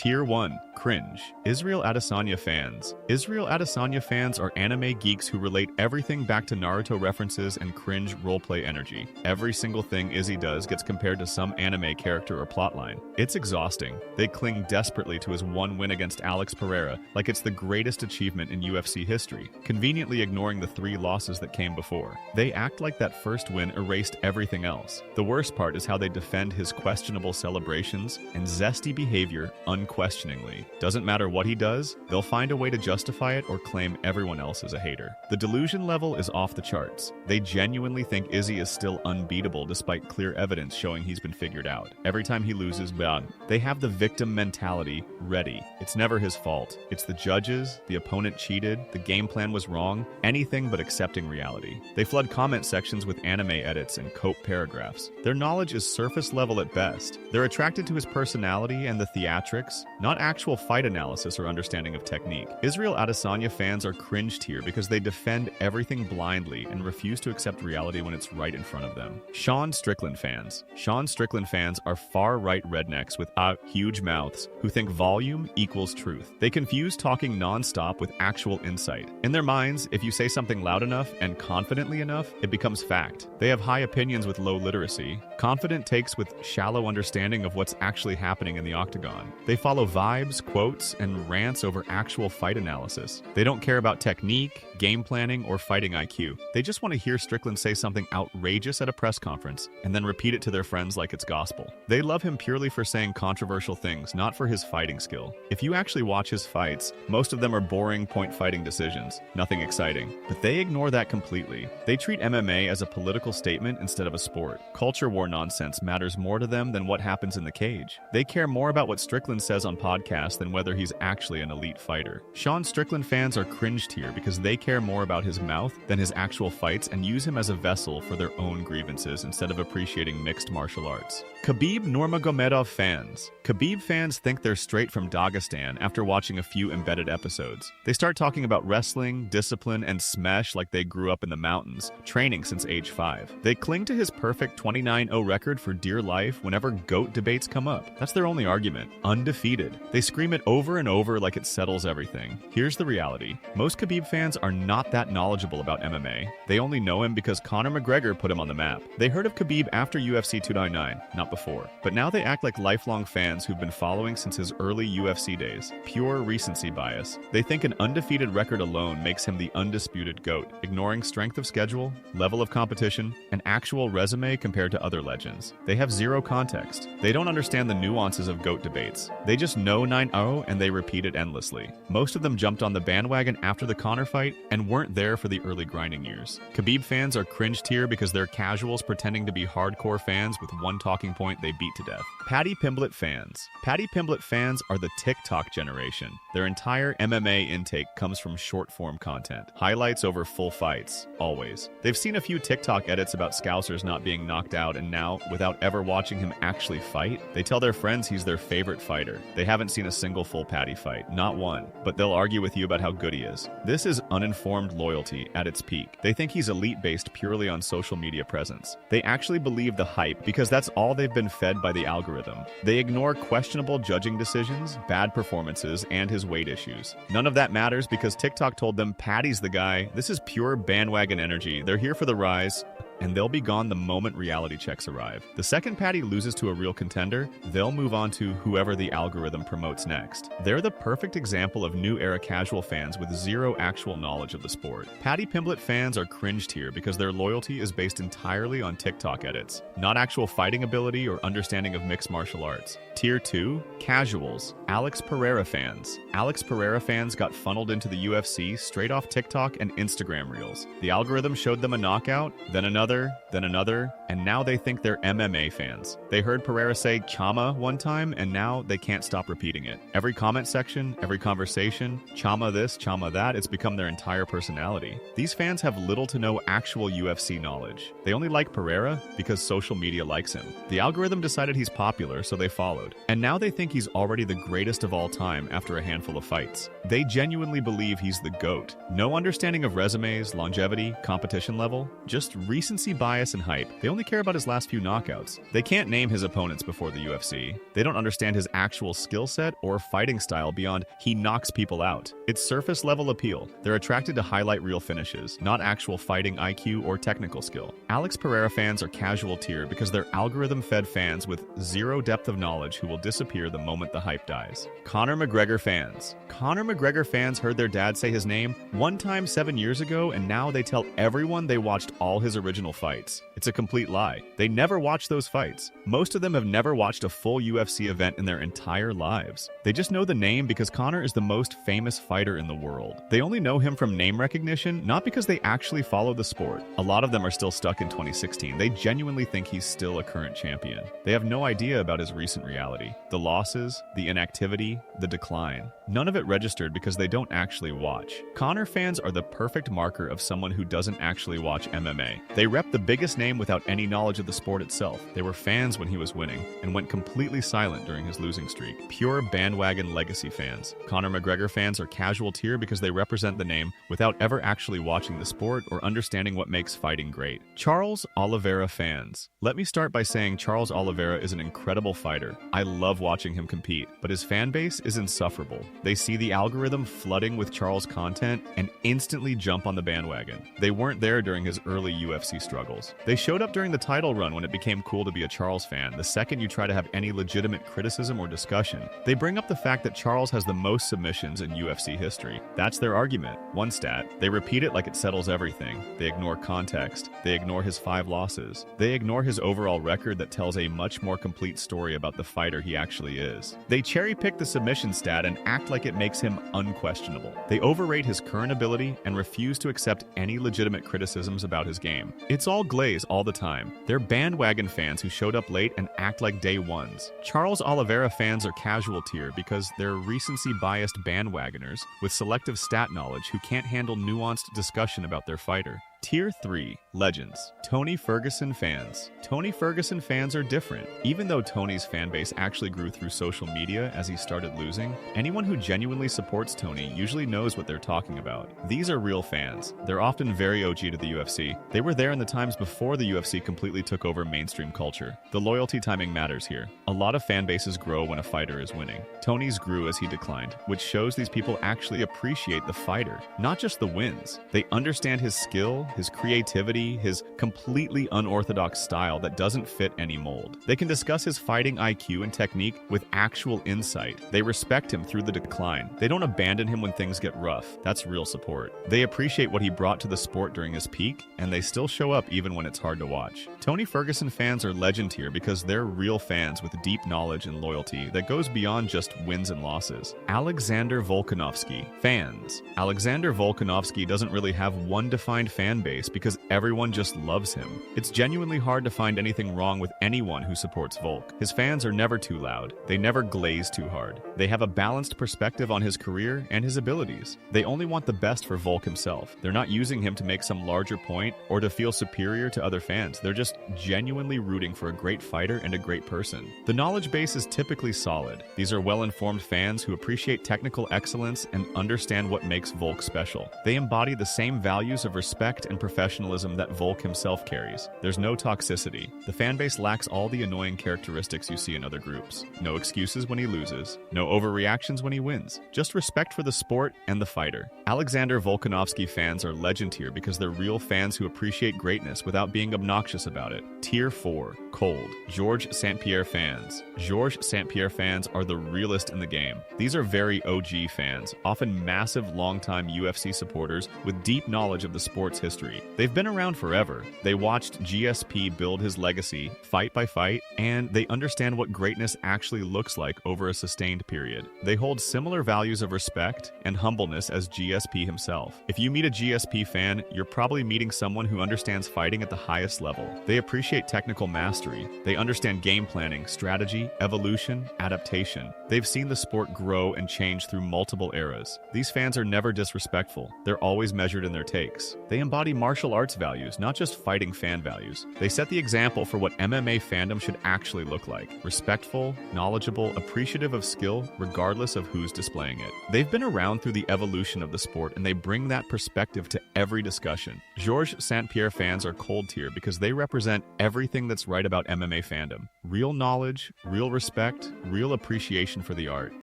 Tier 1. Cringe. Israel Adesanya fans. Israel Adesanya fans are anime geeks who relate everything back to Naruto references and cringe roleplay energy. Every single thing Izzy does gets compared to some anime character or plotline. It's exhausting. They cling desperately to his one win against Alex Pereira like it's the greatest achievement in UFC history, conveniently ignoring the 3 losses that came before. They act like that first win erased everything else. The worst part is how they defend his questionable celebrations and zesty behavior unquestioningly. Doesn't matter what he does, they'll find a way to justify it or claim everyone else is a hater. The delusion level is off the charts. They genuinely think Izzy is still unbeatable despite clear evidence showing he's been figured out. Every time he loses, they have the victim mentality ready. It's never his fault. It's the judges, the opponent cheated, the game plan was wrong, anything but accepting reality. They flood comment sections with anime edits and cope paragraphs. Their knowledge is surface level at best. They're attracted to his personality and the theatrics, not actual fight analysis or understanding of technique. Israel Adesanya fans are cringe tier because they defend everything blindly and refuse to accept reality when it's right in front of them. Strickland fans. Strickland fans are far-right rednecks with huge mouths who think volume equals truth. They confuse talking non-stop with actual insight. In their minds, if you say something loud enough and confidently enough, it becomes fact. They have high opinions with low literacy, confident takes with shallow understanding of what's actually happening in the octagon. They follow vibes, quotes, and rants over actual fight analysis. They don't care about technique, game planning, or fighting IQ. They just want to hear Strickland say something outrageous at a press conference and then repeat it to their friends like it's gospel. They love him purely for saying controversial things, not for his fighting skill. If you actually watch his fights, most of them are boring point fighting decisions, nothing exciting. But they ignore that completely. They treat MMA as a political statement instead of a sport. Culture war nonsense matters more to them than what happens in the cage. They care more about what Strickland says on podcasts than whether he's actually an elite fighter. Strickland fans are cringe tier because they care more about his mouth than his actual fights and use him as a vessel for their own grievances instead of appreciating mixed martial arts. Khabib Nurmagomedov fans. Khabib fans think they're straight from Dagestan after watching a few embedded episodes. They start talking about wrestling, discipline, and smash like they grew up in the mountains, training since age 5. They cling to his perfect 29-0 record for dear life whenever GOAT debates come up. That's their only argument. Undefeated. They scream it over and over like it settles everything. Here's the reality. Most Khabib fans are not that knowledgeable about MMA. They only know him because Conor McGregor put him on the map. They heard of Khabib after UFC 299, not before. But now they act like lifelong fans who've been following since his early UFC days. Pure recency bias. They think an undefeated record alone makes him the undisputed GOAT, ignoring strength of schedule, level of competition, and actual resume compared to other legends. They have zero context. They don't understand the nuances of GOAT debates. They just know 9-0 and they repeat it endlessly. Most of them jumped on the bandwagon after the Conor fight and weren't there for the early grinding years. Khabib fans are cringe tier because they're casuals pretending to be hardcore fans with one talking point they beat to death. Paddy Pimblett fans. Paddy Pimblett fans are the TikTok generation. Their entire MMA intake comes from short-form content. Highlights over full fights, always. They've seen a few TikTok edits about Scousers not being knocked out, and now, without ever watching him actually fight, they tell their friends he's their favorite fighter. They haven't seen a single full Paddy fight, not one, but they'll argue with you about how good he is. This is uninformed loyalty at its peak. They think he's elite based purely on social media presence. They actually believe the hype because that's all they've been fed by the algorithm. They ignore questionable judging decisions, bad performances, and his weight issues. None of that matters because TikTok told them Paddy's the guy. This is pure bandwagon energy. They're here for the rise, and they'll be gone the moment reality checks arrive. The second Paddy loses to a real contender, they'll move on to whoever the algorithm promotes next. They're the perfect example of new era casual fans with zero actual knowledge of the sport. Paddy Pimblett fans are cringe tier because their loyalty is based entirely on TikTok edits, not actual fighting ability or understanding of mixed martial arts. Tier 2, casuals. Alex Pereira fans. Alex Pereira fans got funneled into the UFC straight off TikTok and Instagram reels. The algorithm showed them a knockout, then another, and now they think they're MMA fans. They heard Pereira say Chama one time, and now they can't stop repeating it. Every comment section, every conversation, Chama this, Chama that, it's become their entire personality. These fans have little to no actual UFC knowledge. They only like Pereira because social media likes him. The algorithm decided he's popular, so they followed. And now they think he's already the greatest of all time after a handful of fights. They genuinely believe he's the GOAT. No understanding of resumes, longevity, competition level, just recency recency bias and hype. They only care about his last few knockouts. They can't name his opponents before the UFC. They don't understand his actual skill set or fighting style beyond he knocks people out. It's surface level appeal. They're attracted to highlight reel finishes, not actual fighting IQ or technical skill. Alex Pereira fans are casual tier because they're algorithm-fed fans with zero depth of knowledge who will disappear the moment the hype dies. Conor McGregor fans. Conor McGregor fans heard their dad say his name one time 7 years ago, and now they tell everyone they watched all his original fights. It's a complete lie. They never watched those fights. Most of them have never watched a full UFC event in their entire lives. They just know the name because Conor is the most famous fighter in the world. They only know him from name recognition, not because they actually follow the sport. A lot of them are still stuck in 2016. They genuinely think he's still a current champion. They have no idea about his recent reality. The losses, the inactivity, the decline. None of it registered because they don't actually watch. Conor fans are the perfect marker of someone who doesn't actually watch MMA. They rep the biggest name without any knowledge of the sport itself. They were fans when he was winning and went completely silent during his losing streak. Pure bandwagon legacy fans. Conor McGregor fans are casual tier because they represent the name without ever actually watching the sport or understanding what makes fighting great. Charles Oliveira fans. Let me start by saying Charles Oliveira is an incredible fighter. I love watching him compete, but his fan base is insufferable. They see the algorithm flooding with Charles content and instantly jump on the bandwagon. They weren't there during his early UFC struggles. They showed up during the title run when it became cool to be a Charles fan. The second you try to have any legitimate criticism or discussion, they bring up the fact that Charles has the most submissions in UFC history. That's their argument. One stat. They repeat it like it settles everything. They ignore context. They ignore his 5 losses. They ignore his overall record that tells a much more complete story about the fighter he actually is. They cherry-pick the submission stat and act like it makes him unquestionable. They overrate his current ability and refuse to accept any legitimate criticisms about his game. It's all glaze all the time. They're bandwagon fans who showed up late and act like day ones. Charles Oliveira fans are casual tier because they're recency-biased bandwagoners with selective stat knowledge who can't handle nuanced discussion about their fighter. Tier 3. Legends. Tony Ferguson fans. Tony Ferguson fans are different. Even though Tony's fanbase actually grew through social media as he started losing, anyone who genuinely supports Tony usually knows what they're talking about. These are real fans. They're often very OG to the UFC. They were there in the times before the UFC completely took over mainstream culture. The loyalty timing matters here. A lot of fan bases grow when a fighter is winning. Tony's grew as he declined, which shows these people actually appreciate the fighter, not just the wins. They understand his skill, his creativity, his completely unorthodox style that doesn't fit any mold. They can discuss his fighting IQ and technique with actual insight. They respect him through the decline. They don't abandon him when things get rough. That's real support. They appreciate what he brought to the sport during his peak, and they still show up even when it's hard to watch. Tony Ferguson fans are legend tier because they're real fans with deep knowledge and loyalty that goes beyond just wins and losses. Alexander Volkanovski fans. Alexander Volkanovski doesn't really have one defined fan base because everyone just loves him. It's genuinely hard to find anything wrong with anyone who supports Volk. His fans are never too loud. They never glaze too hard. They have a balanced perspective on his career and his abilities. They only want the best for Volk himself. They're not using him to make some larger point or to feel superior to other fans. They're just genuinely rooting for a great fighter and a great person. The knowledge base is typically solid. These are well-informed fans who appreciate technical excellence and understand what makes Volk special. They embody the same values of respect and professionalism that Volk himself carries. There's no toxicity. The fanbase lacks all the annoying characteristics you see in other groups. No excuses when he loses. No overreactions when he wins. Just respect for the sport and the fighter. Alexander Volkanovski fans are legend tier because they're real fans who appreciate greatness without being obnoxious about it. Tier 4. Cold. George St-Pierre fans. George St-Pierre fans are the realest in the game. These are very OG fans, often massive longtime UFC supporters with deep knowledge of the sport's history. They've been around forever. They watched GSP build his legacy, fight by fight, and they understand what greatness actually looks like over a sustained period. They hold similar values of respect and humbleness as GSP himself. If you meet a GSP fan, you're probably meeting someone who understands fighting at the highest level. They appreciate technical mastery. They understand game planning, strategy, evolution, adaptation. They've seen the sport grow and change through multiple eras. These fans are never disrespectful. They're always measured in their takes. They embody martial arts values. values, not just fighting fan values. They set the example for what MMA fandom should actually look like. Respectful, knowledgeable, appreciative of skill, regardless of who's displaying it. They've been around through the evolution of the sport, and they bring that perspective to every discussion. Georges St-Pierre fans are cold tier because they represent everything that's right about MMA fandom. Real knowledge, real respect, real appreciation for the art.